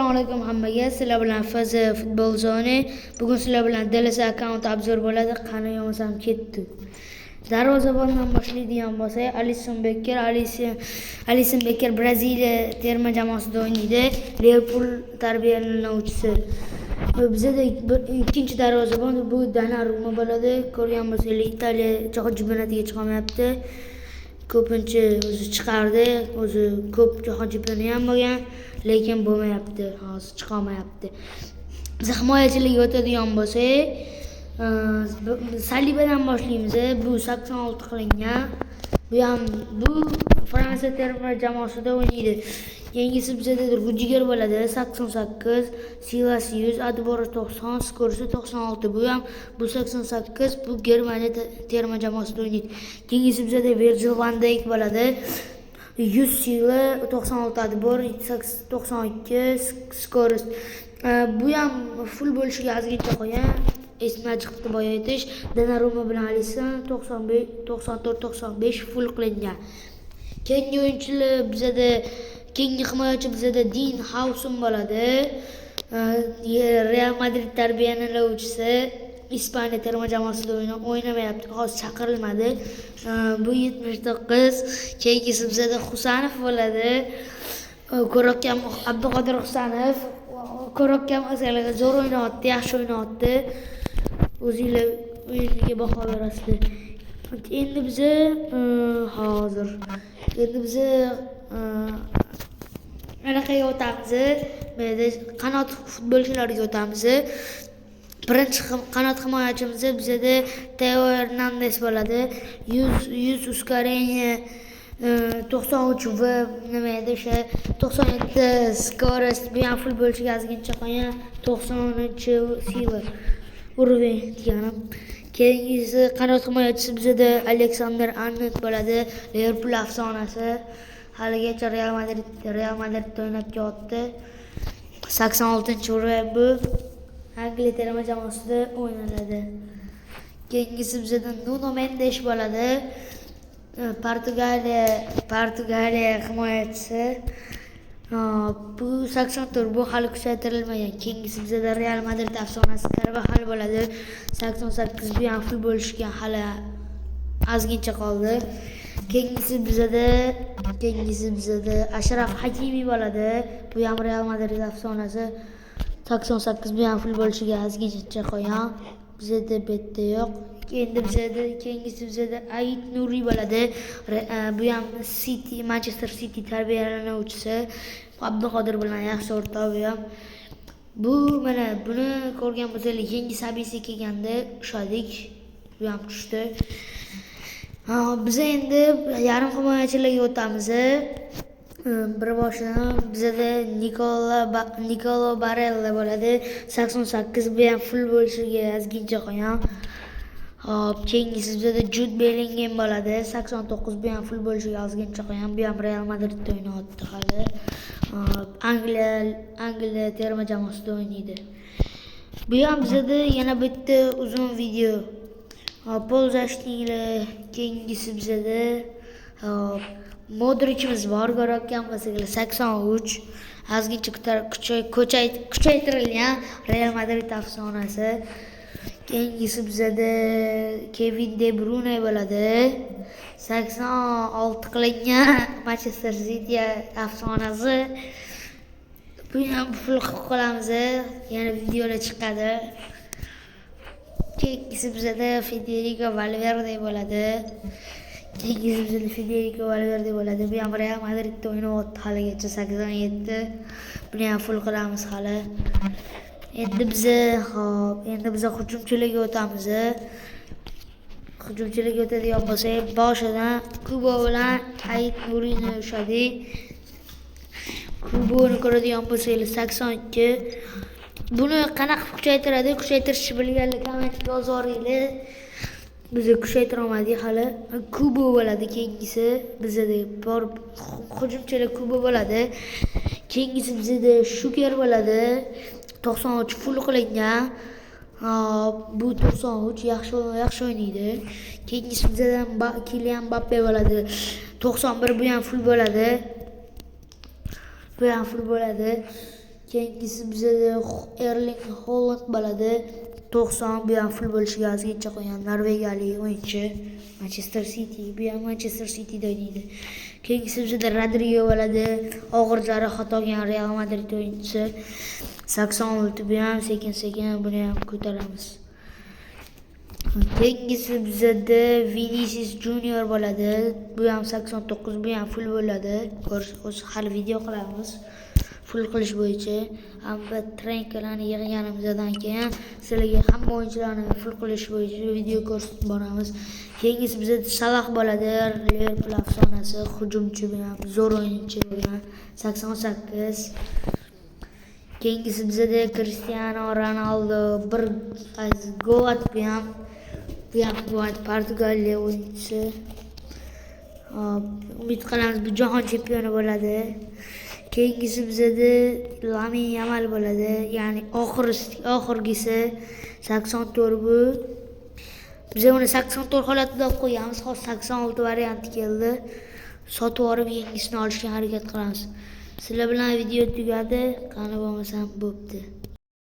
Assalomu alaykum hammaga. Sizlar bilan Faza futbol zoni. Bugun sizlar bilan DLC akkaunt obzor bo'ladi. Qani yomsam ketdi. Darvozabondan boshlaydigan bo'lsak, Alisson Becker Braziliya terma jamoasida o'ynaydi. Liverpool tarbiyalanuvchisi. Bizda ikkinchi darvozabon bu Donnarumma bo'ladi. Ko'rgan bo'lsangiz, Italiya jahon chempionatiga chiqa olmayapti. Ko'pincha o'zi chiqardi, o'zi ko'p jahon chempioni ham bo'lgan, lekin bo'lmayapti, hozir chiqa olmayapti. Biz himoyachilikka o'tadigan bo'lsak, Salibadan boshlaymiz. Bu 86 qilingan. Bu Fransiya terma jamoasida o'ynaydi. Keyingisi bizda Rudiger bo'ladi, 88, Silas 100, Adbor 90, Skorsi 96. Bu 88, bu Germaniya terma jamoasida o'ynaydi. Keyingisi bizda Virgil van Dijk bo'ladi. 100 Sila, 96 Adbor, 92 Skores. Bu ham full bo'lishiga ozgincha qolgan. Esimdan chiqibdi boya aytish. Donnarumma bilan Alisson 94-95 full qilingan. Keyingi o'yinchilar bizda keyingi himoyachi bizda Dean Howson bo'ladi. Real Madrid tarbiyalanuvchisi, Ispaniya terma jamoasida o'ynamayapti, hozir chaqirilmadi. Bu 79. Keyingisi bizda Husanov bo'ladi. Ko'rokam Abduqodir Husanov. Ko'rokam masalan zo'r o'ynayapti, yaxshi o'ynayapti. O'zinglar o'yiniga baho berasizlar. Endi biz anaqaga o'tamiz. Qanot futbolchilariga o'tamiz. Birinchi qanot himoyachimiz bizda Teo Hernandez bo'ladi. 100 uskareniya 93 va nima edi o'sha 97 Skores bu ham full bo'lishiga ozgincha qolgan. 90 Sila Urven deganim. Keyingisi qanot himoyachisi bizda Alexander Arnold bo'ladi. Liverpool afsonasi. Haligacha Real Madridda o'ynab kelyapti. 86-urva bu Angliya terma jamoasida o'ynaladi. Keyingisi bizda Nuno Mendes bo'ladi. Portugaliya himoyachisi. Bu 84, bu hali kuchaytirilmagan. Keyingisi bizda Real Madrid afsonasi Carvajal bo'ladi. 88, bu ham full bo'lishiga hali ozgincha qoldi. Keyingisi bizda Ashraf Hakimi bo'ladi. Bu ham Real Madrid afsonasi. 88, bu ham full bo'lishiga ozgincha qolgan. Bizda bitta yo'q. Keyingisi bizda Ait Nuri bo'ladi. Bu ham Manchester City tarbiyalanuvchisi. Abduqodir bilan yaxshi o'rtoq bu ham. Mana buni ko'rgan bo'lsangiz, yangi Sabisi kelganda ushadik. Bu ham tushdi. Biz endi yarim himoyachilarga o'tamiz. Bir boshidan bizda Nicolo Barella bo'ladi. 88, bu ham full bo'lishiga ozgincha qolgan. Keyingisi bizda Jude Bellingham bo'ladi. 89, bu ham full bo'lishiga ozgincha qolgan. Bu ham Real Madridda o'ynayapti hali. Angliya terma jamoasida o'ynaydi. Bu ham bizda yana bitta uzun video. Polzashtinglar. Keyingisi bizda Modricimiz bor, ko'rayotgan bo'lsangiz 83. Ozgincha kuchaytirilgan Real Madrid afsonasi. Keyingisi bizda Kevin De Bruyne bo'ladi. 86 qilingan Manchester City afsonasi. Bu ham full qilib qolamiz. Yana videolar chiqadi. Keyingisi bizda Federico Valverde bo'ladi. Bu ham Real Madridda o'ynayapti haligacha 87. Buni ham full qilamiz hali. Endi biz hujumchilarga o'tamiz. Hujumchilarga o'tadigan bo'lsak, boshidan Kubo bilan Ait Nurini ushadik. Kuboni ko'radigan bo'lsangiz 82. Buni qanaqa kuchaytiradi? Kuchaytirishni bilganlar kommentga yozaveringlar. Biz kuchaytira olmadik hali. Kubo bo'ladi keyingisi. Bizda bor hujumchilar Kubo bo'ladi. Keyingisi bizda Shuker bo'ladi. 93 full qilingan. Bu 93 yaxshi o'ynaydi. Keyingisi bizda Kylian Mbappe bo'ladi. 91, bu ham full bo'ladi. Keyingisi bizda Erling Haaland bo'ladi. 90 bu ham full bo'lishiga azgacha qo'ygan norvegiyalik o'yinchi. Manchester City, bu ham Manchester Cityda o'ynaydi. Keyingisi bizda Rodrigo bo'ladi. Og'ir jarohat olgan Real Madrid o'yinchisi. 86 bu ham sekin-sekin buni ham ko'taramiz. Keyingisi bizda Vinicius Junior bo'ladi. Bu ham 89, bu ham full bo'ladi. Ko'rish hali video qilamiz. Full qilish bo'yicha hamda trenkalarni yig'ganimizdan keyin sizlarga hamma o'yinchilarni full qilish bo'yicha video ko'rsatib boramiz. Keyingisi bizda Salah bo'ladi. Liverpool afsonasi, hujumchi bilan zo'r o'yinchi bo'lgan 88. Keyingisi bizda Cristiano Ronaldo bir gol atgan. Bu ham Portugaliya o'yinchisi. Umid qilamiz bu jahon chempioni bo'ladi. Keyingisi bizda Lamine Yamal bo'ladi. Ya'ni oxirgisi 84 bu. Biz uni 84 holatida qo'yamiz. Hozir 86 varianti keldi. Sotib olib yangisini olishga harakat qilamiz. Sizlar bilan video tugadi. Qani bo'lmasam bo'pti.